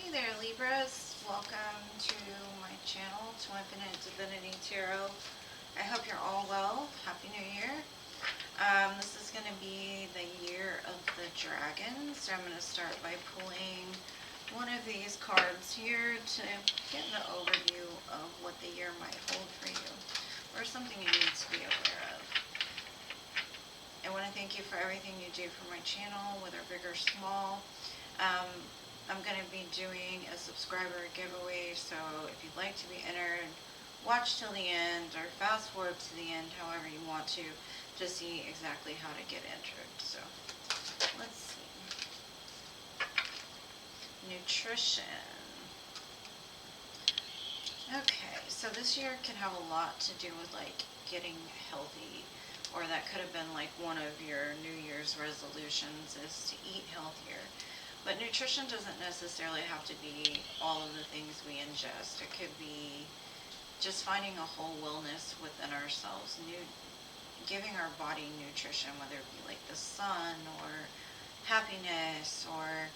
Hey there, Libras. Welcome to my channel, T.W.INfinite Divinity Tarot. I hope you're all well. Happy New Year. This is going to be the year of the dragon, so I'm going to start by pulling one of these cards here to get an overview of what the year might hold for you, or something you need to be aware of. I want to thank you for everything you do for my channel, whether big or small. I'm going to be doing a subscriber giveaway, so if you'd like to be entered, watch till the end or fast forward to the end, however you want to see exactly how to get entered. So let's see. Nutrition. Okay, so this year can have a lot to do with like getting healthy, or that could have been like one of your New Year's resolutions is to eat healthier. But nutrition doesn't necessarily have to be all of the things we ingest. It could be just finding a whole wellness within ourselves, giving our body nutrition, whether it be like the sun or happiness or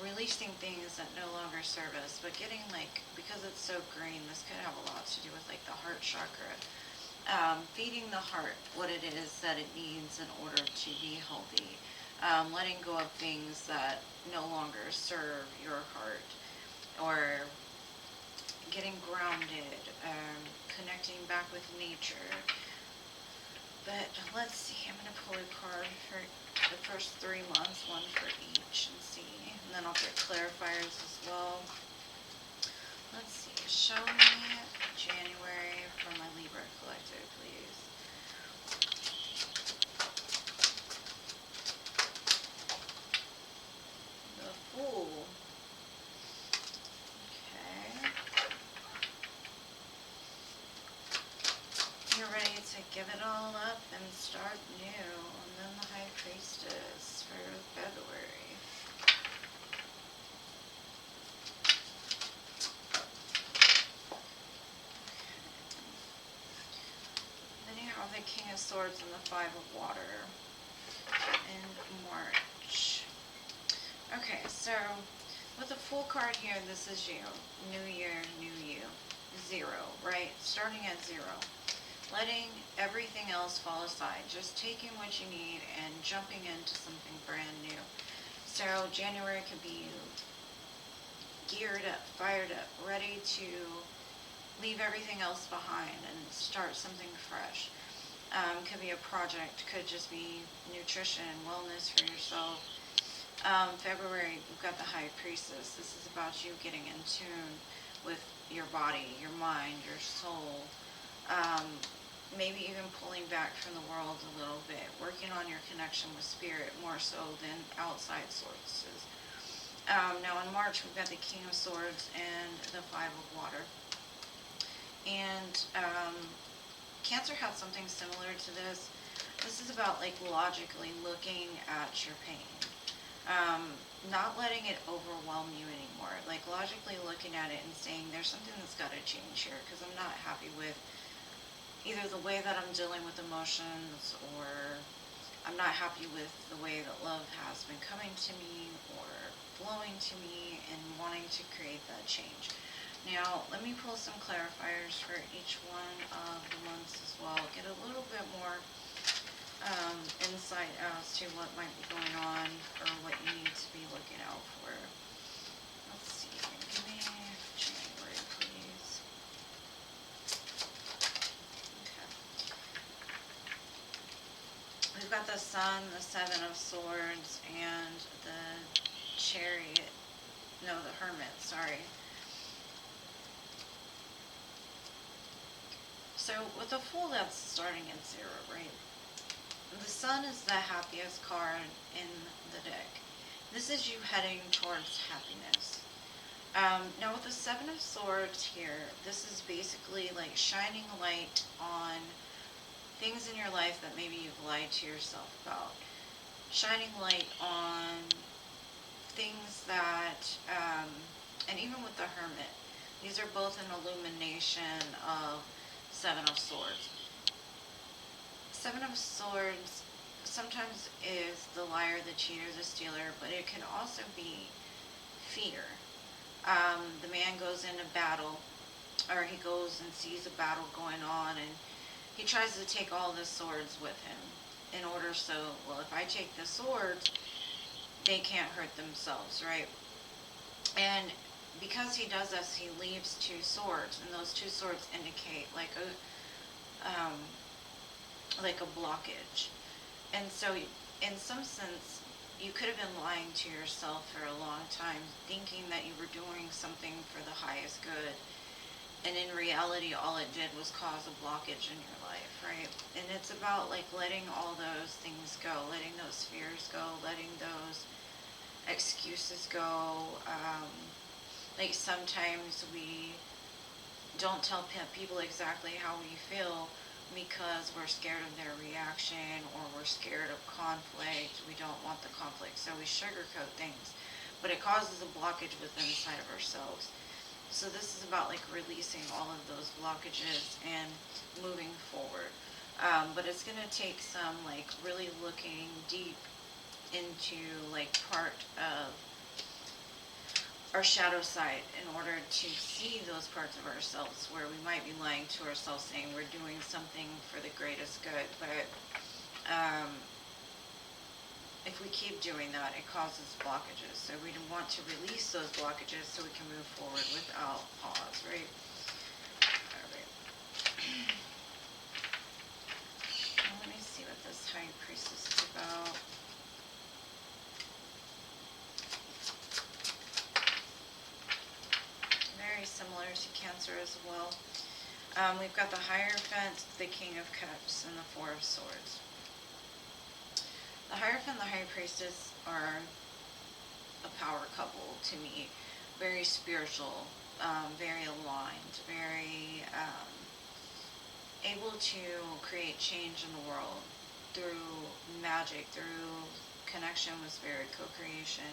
releasing things that no longer serve us. But getting like, because it's so green, this could have a lot to do with like the heart chakra. Feeding the heart what it is that it needs in order to be healthy. Letting go of things that no longer serve your heart, or getting grounded, connecting back with nature. But let's see, I'm going to pull a card for the first 3 months, one for each, and see. And then I'll get clarifiers as well. Let's see, show me January for my Libra collective, please. Fool. Okay. You're ready to give it all up and start new. And then the High Priestess for February. Then you have the King of Swords and the Five of Water in March. Okay, so with the Fool card here, this is you. New year, new you. 0, right? Starting at 0. Letting everything else fall aside. Just taking what you need and jumping into something brand new. So January could be you geared up, fired up, ready to leave everything else behind and start something fresh. Could be a project, could just be nutrition, wellness for yourself. February, we've got the High Priestess. This is about you getting in tune with your body, your mind, your soul. Maybe even pulling back from the world a little bit, working on your connection with spirit more so than outside sources. Now in March, we've got the King of Swords and the Five of Water. And Cancer has something similar to this. This is about like logically looking at your pain. Not letting it overwhelm you anymore. Like logically looking at it and saying there's something that's got to change here because I'm not happy with either the way that I'm dealing with emotions, or I'm not happy with the way that love has been coming to me or flowing to me, and wanting to create that change. Now, let me pull some clarifiers for each one of the months as well. Get a little bit more insight as to what might be going on or what you need to be looking out for. Let's see. Give me January, please. Okay. We've got the Sun, the Seven of Swords, and the Chariot. No, the Hermit, sorry. So with the Fool, that's starting at 0, right? The Sun is the happiest card in the deck. This is you heading towards happiness. Now with the Seven of Swords here, this is basically like shining a light on things in your life that maybe you've lied to yourself about. Shining light on things that, and even with the Hermit, these are both an illumination of Seven of Swords. Seven of Swords sometimes is the liar, the cheater, the stealer, but it can also be fear. The man goes into battle, or he goes and sees a battle going on, and he tries to take all the swords with him in order so, well, if I take the swords, they can't hurt themselves, right? And because he does this, he leaves two swords, and those two swords indicate like a blockage. And so, in some sense, you could have been lying to yourself for a long time, thinking that you were doing something for the highest good. And in reality, all it did was cause a blockage in your life, right? And it's about like letting all those things go, letting those fears go, letting those excuses go. Like sometimes we don't tell people exactly how we feel because we're scared of their reaction, or we're scared of conflict. We don't want the conflict, so we sugarcoat things. But it causes a blockage within inside of ourselves. So this is about like releasing all of those blockages and moving forward. But it's going to take some like really looking deep into like part of our shadow side in order to see those parts of ourselves where we might be lying to ourselves, saying we're doing something for the greatest good. But if we keep doing that, it causes blockages. So we want to release those blockages so we can move forward without pause, right? All right. Now let me see what this High Priestess is about. Very similar to Cancer as well. We've got the Hierophant, the King of Cups, and the Four of Swords. The Hierophant and the High Priestess are a power couple to me. Very spiritual, very aligned, very able to create change in the world through magic, through connection with spirit, co-creation.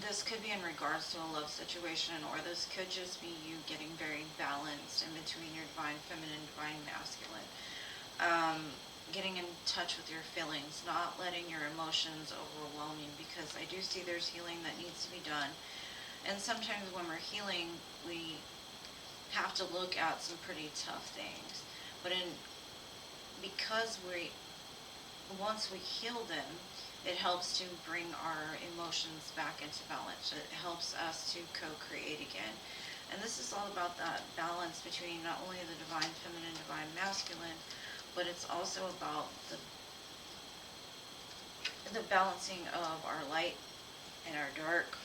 This could be in regards to a love situation, or this could just be you getting very balanced in between your divine feminine, divine masculine. Getting in touch with your feelings, not letting your emotions overwhelm you, because I do see there's healing that needs to be done. And sometimes when we're healing, we have to look at some pretty tough things. But because once we heal them, it helps to bring our emotions back into balance. It helps us to co-create again. And this is all about that balance between not only the divine feminine, divine masculine, but it's also about the balancing of our light and our dark.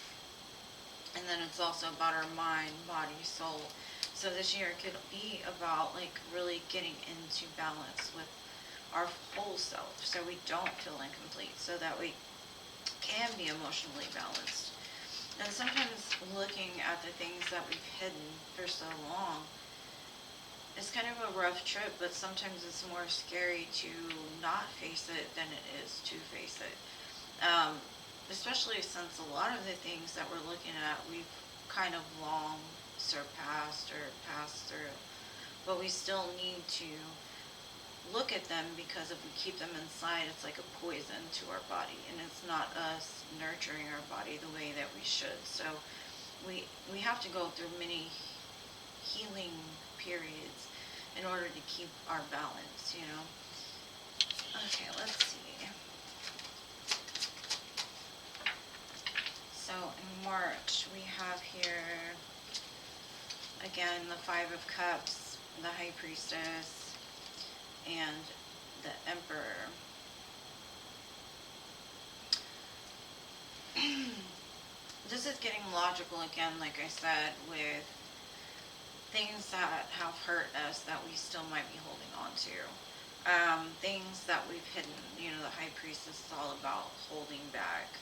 And then it's also about our mind, body, soul. So this year could be about like really getting into balance with our whole self, so we don't feel incomplete, so that we can be emotionally balanced. And sometimes looking at the things that we've hidden for so long, it's kind of a rough trip, but sometimes it's more scary to not face it than it is to face it. Especially since a lot of the things that we're looking at, we've kind of long surpassed or passed through, but we still need to look at them, because if we keep them inside, it's like a poison to our body, and it's not us nurturing our body the way that we should. So we have to go through many healing periods in order to keep our balance, you know. Okay, let's see. So in March, we have here again the Five of Cups, the High Priestess, and the Emperor. This is getting logical again, like I said, with things that have hurt us that we still might be holding on to. Things that we've hidden. You know, the High Priestess is all about holding back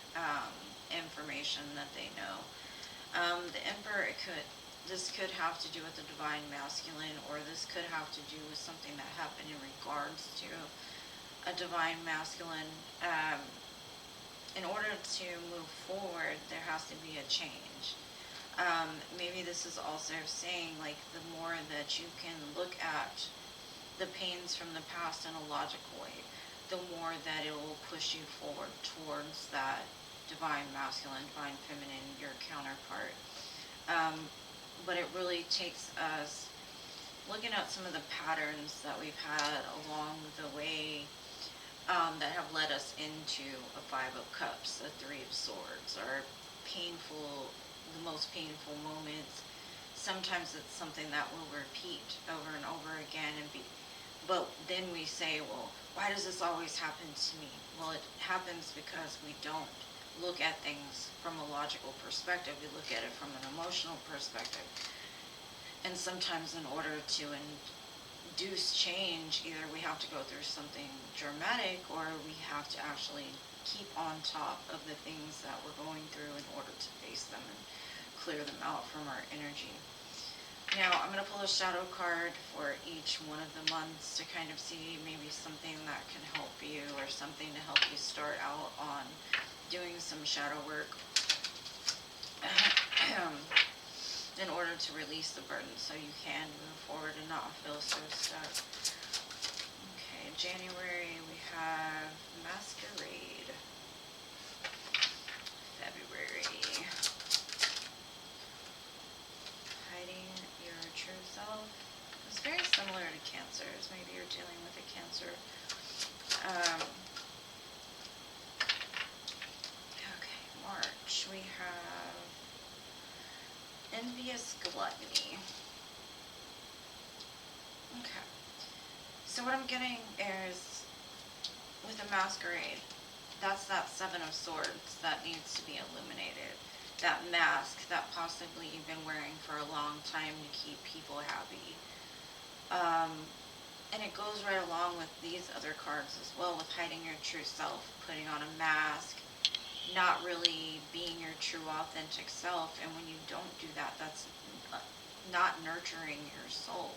information that they know. The Emperor, this could have to do with the divine masculine, or this could have to do with something that happened in regards to a divine masculine. In order to move forward, there has to be a change. Maybe this is also saying, like, the more that you can look at the pains from the past in a logical way, the more that it will push you forward towards that divine masculine, divine feminine, your counterpart. But it really takes us looking at some of the patterns that we've had along the way, that have led us into a Five of Cups, a Three of Swords, our painful, the most painful moments. Sometimes it's something that will repeat over and over again, but then we say, well, why does this always happen to me? Well, it happens because we don't look at things from a logical perspective. We look at it from an emotional perspective. And sometimes in order to induce change, either we have to go through something dramatic, or we have to actually keep on top of the things that we're going through in order to face them and clear them out from our energy. Now, I'm going to pull a shadow card for each one of the months to kind of see maybe something that can help you, or something to help you start out on doing some shadow work in order to release the burden so you can move forward and not feel so stuck. Okay, January we have Masquerade. February, hiding your true self. It's very similar to Cancers. Maybe you're dealing with a Cancer. Okay, March we have Envious Gluttony. Okay, so what I'm getting is, with a Masquerade, that's that Seven of Swords that needs to be illuminated. That mask that possibly you've been wearing for a long time to keep people happy. And it goes right along with these other cards as well, with hiding your true self, putting on a mask, not really being your true authentic self. And when you don't do that, that's not nurturing your soul.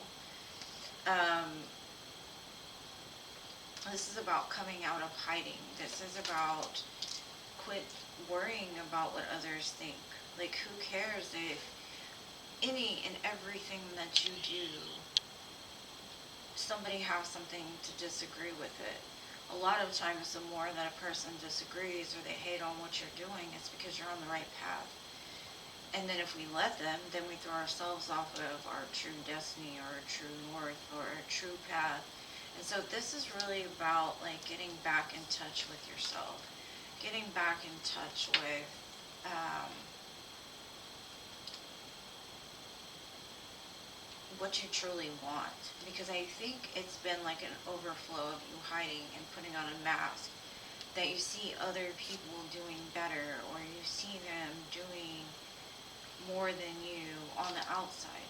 This is about coming out of hiding. This is about quit worrying about what others think. Like, who cares if any and everything that you do, somebody has something to disagree with it. A lot of times, the more that a person disagrees or they hate on what you're doing, it's because you're on the right path. And then if we let them, then we throw ourselves off of our true destiny, or our true north, or our true path. And so this is really about, like, getting back in touch with yourself, getting back in touch with what you truly want. Because I think it's been like an overflow of you hiding and putting on a mask, that you see other people doing better, or you see them doing more than you on the outside.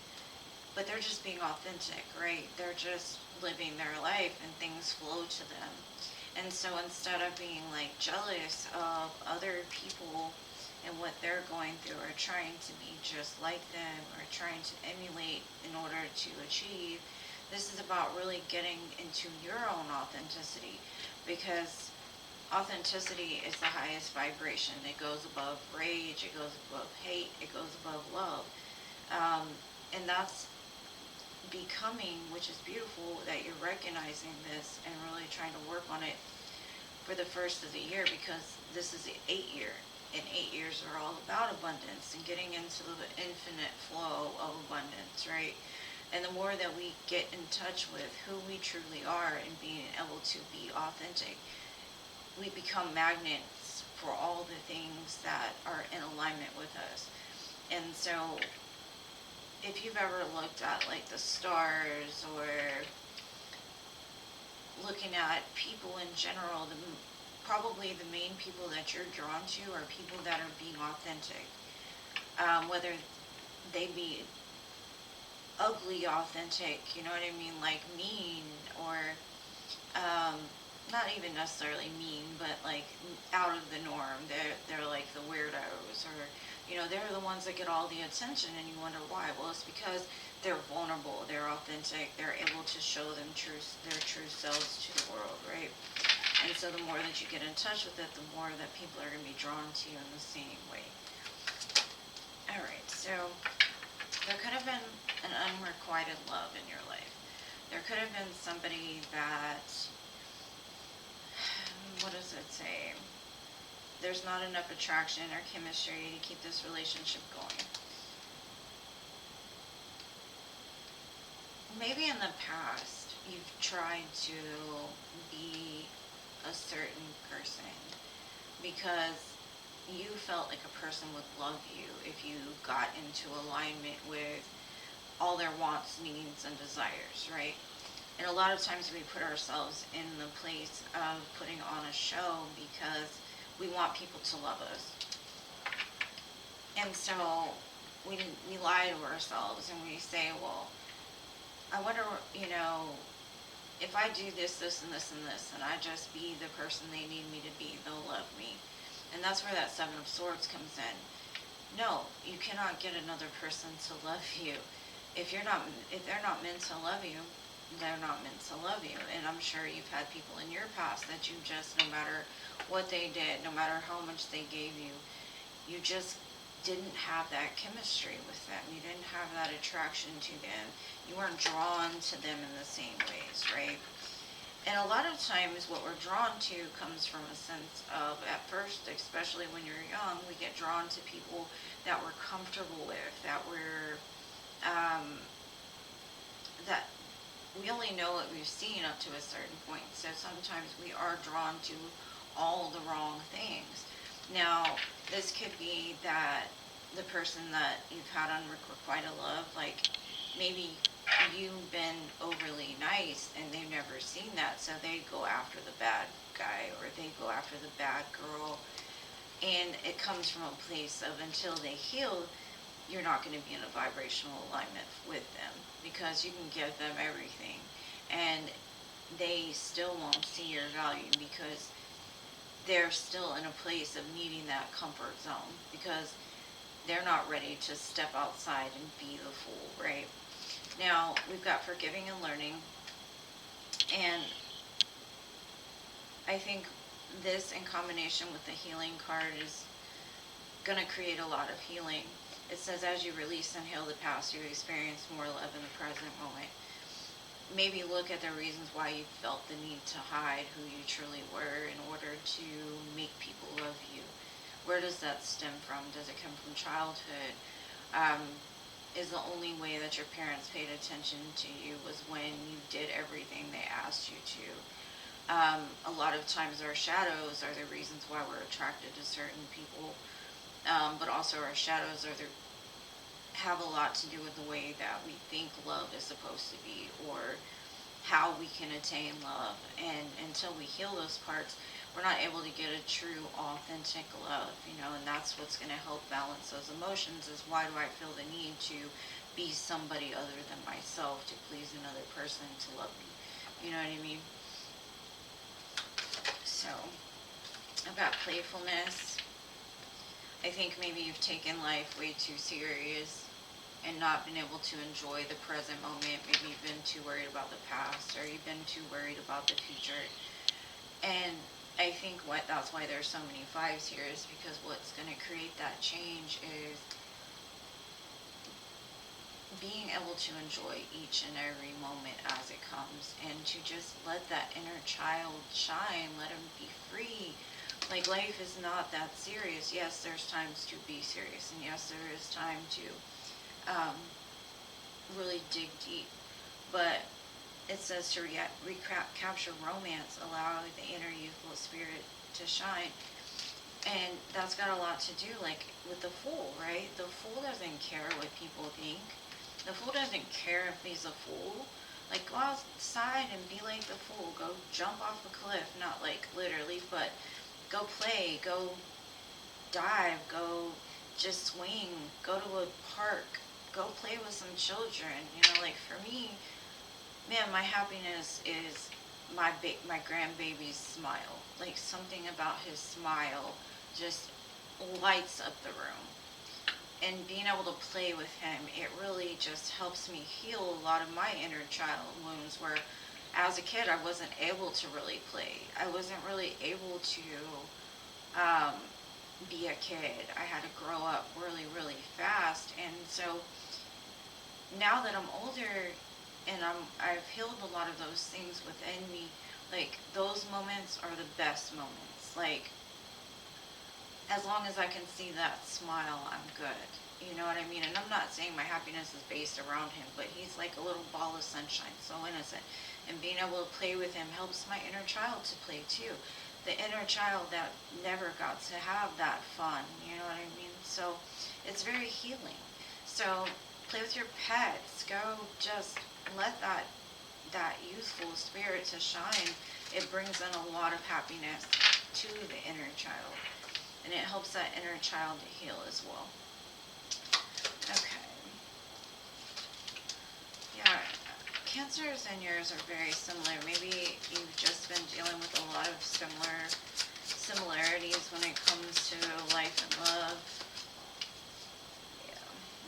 But they're just being authentic, right? They're just living their life and things flow to them. And so instead of being like jealous of other people and what they're going through, or trying to be just like them, or trying to emulate in order to achieve, this is about really getting into your own authenticity. Because authenticity is the highest vibration. It goes above rage, it goes above hate, it goes above love. And that's becoming, which is beautiful that you're recognizing this and really trying to work on it for the first of the year, because this is the 8th year, and 8 years are all about abundance and getting into the infinite flow of abundance, right? And the more that we get in touch with who we truly are and being able to be authentic, we become magnets for all the things that are in alignment with us. And so if you've ever looked at like the stars, or looking at people in general, probably the main people that you're drawn to are people that are being authentic. Whether they be ugly authentic, you know what I mean, like mean, or not even necessarily mean, but like out of the norm. They're like the weirdos, or they're the ones that get all the attention, and you wonder why. Well, it's because they're vulnerable, they're authentic, they're able to show their true selves to the world, right? And so the more that you get in touch with it, the more that people are going to be drawn to you in the same way. Alright, so there could have been an unrequited love in your life. There could have been somebody that, what does it say? there's not enough attraction or chemistry to keep this relationship going. Maybe in the past you've tried to be a certain person because you felt like a person would love you if you got into alignment with all their wants, needs, and desires, right? And a lot of times we put ourselves in the place of putting on a show because we want people to love us. And so we lie to ourselves and we say, well, I wonder, if I do this, this, and this, and this, and I just be the person they need me to be, they'll love me. And that's where that Seven of Swords comes in. No, you cannot get another person to love you. If they're not meant to love you, they're not meant to love you. And I'm sure you've had people in your past that you just, no matter what they did, no matter how much they gave you, you just didn't have that chemistry with them. You didn't have that attraction to them. You weren't drawn to them in the same ways, right? And a lot of times what we're drawn to comes from a sense of, at first, especially when you're young, we get drawn to people that we're comfortable with, that we only know what we've seen up to a certain point. So sometimes we are drawn to all the wrong things. Now, this could be that the person that you've had unrequited love, like maybe you've been overly nice and they've never seen that, so they go after the bad guy or they go after the bad girl. And it comes from a place of, until they heal, you're not going to be in a vibrational alignment with them because you can give them everything and they still won't see your value because they're still in a place of needing that comfort zone because they're not ready to step outside and be the fool, right? Now, we've got forgiving and learning, and I think this in combination with the healing card is going to create a lot of healing. It says, as you release and heal the past, you experience more love in the present moment. Maybe look at the reasons why you felt the need to hide who you truly were in order to make people love you. Where does that stem from? Does it come from childhood? Is the only way that your parents paid attention to you was when you did everything they asked you to? A lot of times our shadows are the reasons why we're attracted to certain people, but also our shadows have a lot to do with the way that we think love is supposed to be or how we can attain love. And until we heal those parts, we're not able to get a true, authentic love, and that's what's going to help balance those emotions is, why do I feel the need to be somebody other than myself to please another person to love me? You know what I mean? So, about playfulness, I think maybe you've taken life way too serious and not been able to enjoy the present moment. Maybe you've been too worried about the past or you've been too worried about the future. And I think that's why there's so many fives here, is because what's going to create that change is being able to enjoy each and every moment as it comes and to just let that inner child shine, let him be free. Like, life is not that serious. Yes, there's times to be serious, and yes, there is time to really dig deep, but it says to recapture romance, allow the inner youthful spirit to shine. And that's got a lot to do, like, with the Fool, right? The Fool doesn't care what people think. The Fool doesn't care if he's a fool. Like, go outside and be like the Fool. Go jump off a cliff. Not, like, literally, but go play. Go dive. Go just swing. Go to a park. Go play with some children. Like, for me, man, my happiness is my grandbaby's smile. Like, something about his smile just lights up the room. And being able to play with him, it really just helps me heal a lot of my inner child wounds where as a kid I wasn't able to really play. I wasn't really able to be a kid. I had to grow up really, really fast. And so now that I'm older and I've healed a lot of those things within me, like, those moments are the best moments. Like, as long as I can see that smile, I'm good. You know what I mean? And I'm not saying my happiness is based around him, but he's like a little ball of sunshine, so innocent. And being able to play with him helps my inner child to play too. The inner child that never got to have that fun, you know what I mean? So it's very healing. So play with your pets. Go just let that youthful spirit to shine. It brings in a lot of happiness to the inner child. And it helps that inner child to heal as well. Okay. Yeah, Cancers and yours are very similar. Maybe you've just been dealing with a lot of similarities when it comes to life and love. Yeah,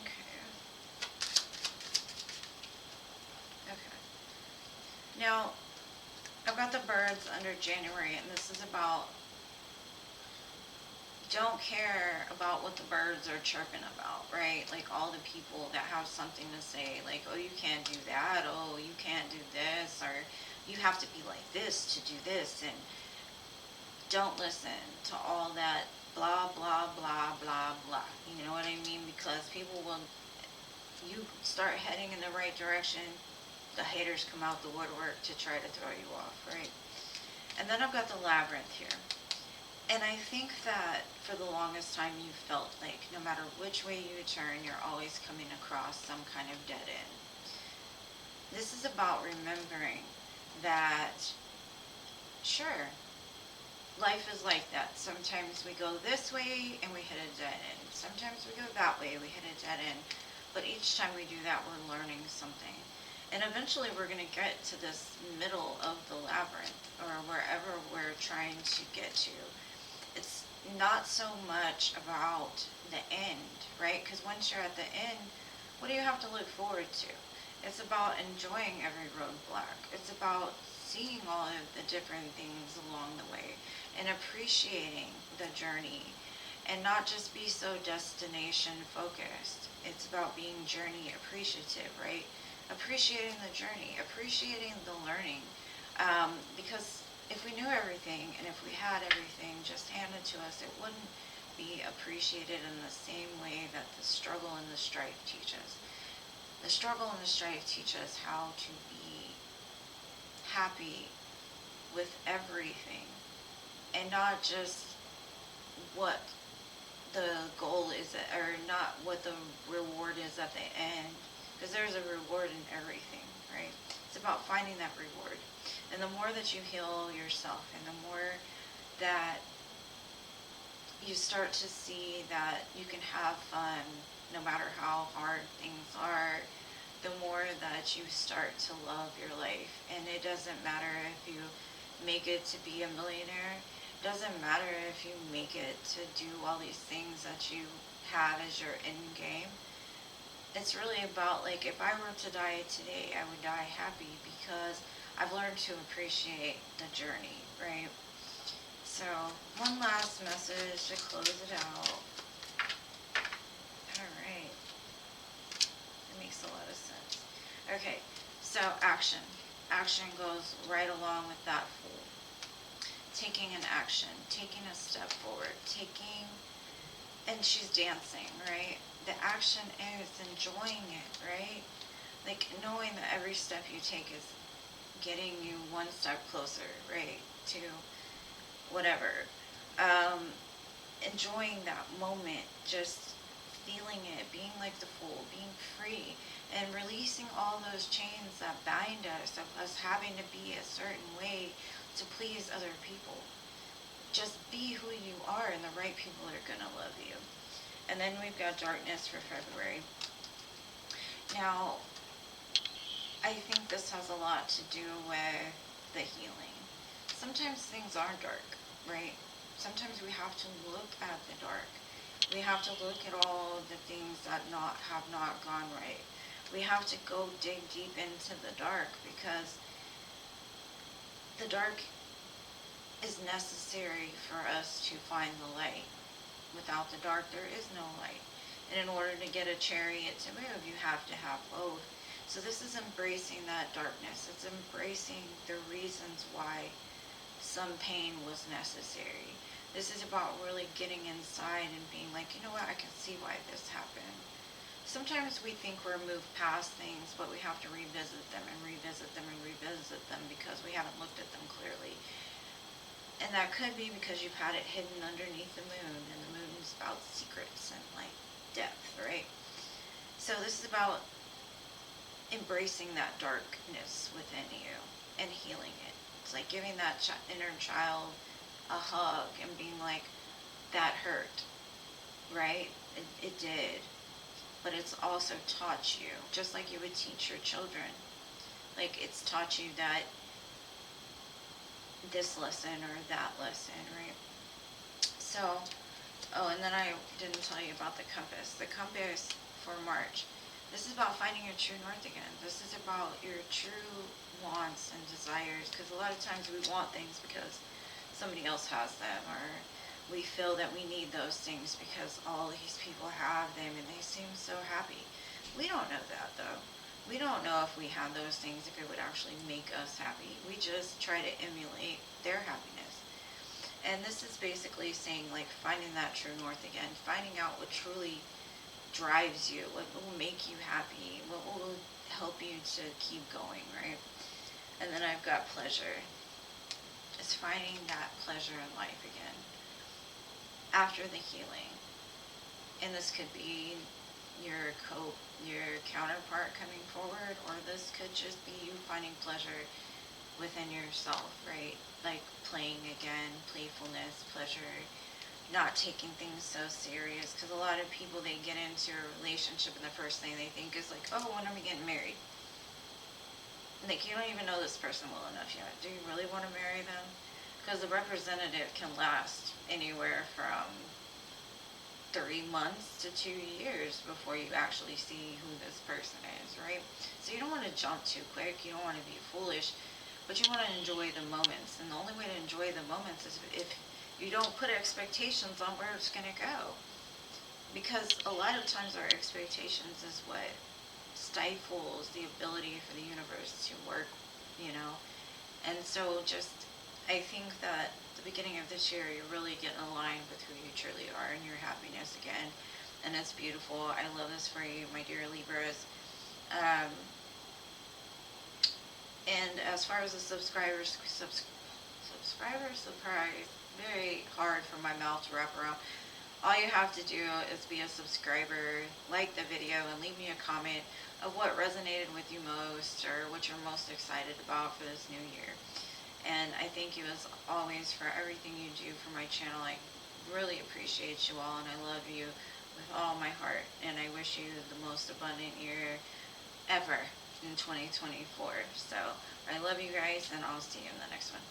okay. Okay. Now, I've got the birds under January, and this is about don't care about what the birds are chirping about, right? Like all the people that have something to say, like, oh, you can't do that, oh, you can't do this, or you have to be like this to do this, and don't listen to all that blah, blah, blah, blah, blah. You know what I mean? Because people will, you start heading in the right direction, the haters come out the woodwork to try to throw you off, right? And then I've got the labyrinth here. And I think that for the longest time you felt like no matter which way you turn, you're always coming across some kind of dead end. This is about remembering that, sure, life is like that. Sometimes we go this way and we hit a dead end. Sometimes we go that way, we hit a dead end. But each time we do that, we're learning something. And eventually we're going to get to this middle of the labyrinth, or wherever we're trying to get to. It's not so much about the end, right? Because once you're at the end, what do you have to look forward to? It's about enjoying every roadblock. It's about seeing all of the different things along the way and appreciating the journey, and not just be so destination focused. It's about being journey appreciative, right? Appreciating the journey, appreciating the learning, because if we knew everything and if we had everything just handed to us, it wouldn't be appreciated in the same way that the struggle and the strife teach us. The struggle and the strife teach us how to be happy with everything, and not just what the goal is, or not what the reward is at the end, because there's a reward in everything, right? It's about finding that reward. And the more that you heal yourself, and the more that you start to see that you can have fun no matter how hard things are, the more that you start to love your life. And it doesn't matter if you make it to be a millionaire. It doesn't matter if you make it to do all these things that you have as your end game. It's really about, like, if I were to die today, I would die happy because I've learned to appreciate the journey, right? So, one last message to close it out. Alright. That makes a lot of sense. Okay, so action. Action goes right along with that fool. Taking an action, taking a step forward, and she's dancing, right? The action is enjoying it, right? Like knowing that every step you take is getting you one step closer, right, to whatever. Enjoying that moment, just feeling it, being like the fool, being free, and releasing all those chains that bind us, of us having to be a certain way to please other people. Just be who you are, and the right people are going to love you. And then we've got darkness for February. Now, I think this has a lot to do with the healing. Sometimes things are dark, right? Sometimes we have to look at the dark. We have to look at all the things that have not gone right. We have to go dig deep into the dark, because the dark is necessary for us to find the light. Without the dark, there is no light. And in order to get a chariot to move, you have to have both. So this is embracing that darkness. It's embracing the reasons why some pain was necessary. This is about really getting inside and being like, you know what, I can see why this happened. Sometimes we think we're moved past things, but we have to revisit them and revisit them and revisit them because we haven't looked at them clearly. And that could be because you've had it hidden underneath the moon, and the moon is about secrets and like depth, right? So this is about embracing that darkness within you and healing it. It's like giving that inner child a hug and being like, that hurt, right? It did. But it's also taught you, just like you would teach your children. Like, it's taught you that this lesson or that lesson, right? So, oh, and then I didn't tell you about the compass. The compass for March. This is about finding your true north again. This is about your true wants and desires, because a lot of times we want things because somebody else has them, or we feel that we need those things because all these people have them and they seem so happy. We don't know that, though. We don't know if we have those things, if it would actually make us happy. We just try to emulate their happiness. And this is basically saying, like, finding that true north again, finding out what truly drives you, what will make you happy, what will help you to keep going, right? And then I've got pleasure. It's finding that pleasure in life again after the healing. And this could be your counterpart coming forward, or this could just be you finding pleasure within yourself, right? Like playing again, playfulness, pleasure, not taking things so serious. Because a lot of people, they get into a relationship and the first thing they think is like, oh, when are we getting married? Like, you don't even know this person well enough yet. Do you really want to marry them? Because the representative can last anywhere from 3 months to 2 years before you actually see who this person is, right? So you don't want to jump too quick. You don't want to be foolish, but you want to enjoy the moments. And the only way to enjoy the moments is if you don't put expectations on where it's going to go. Because a lot of times our expectations is what stifles the ability for the universe to work, you know. And so just, I think that the beginning of this year, you're really getting aligned with who you truly are and your happiness again. And it's beautiful. I love this for you, my dear Libras. And as far as the subscriber surprise, very hard for my mouth to wrap around. All you have to do is be a subscriber, like the video, and leave me a comment of what resonated with you most, or what you're most excited about for this new year. And I thank you as always for everything you do for my channel. I really appreciate you all, and I love you with all my heart. And I wish you the most abundant year ever in 2024. So I love you guys, and I'll see you in the next one.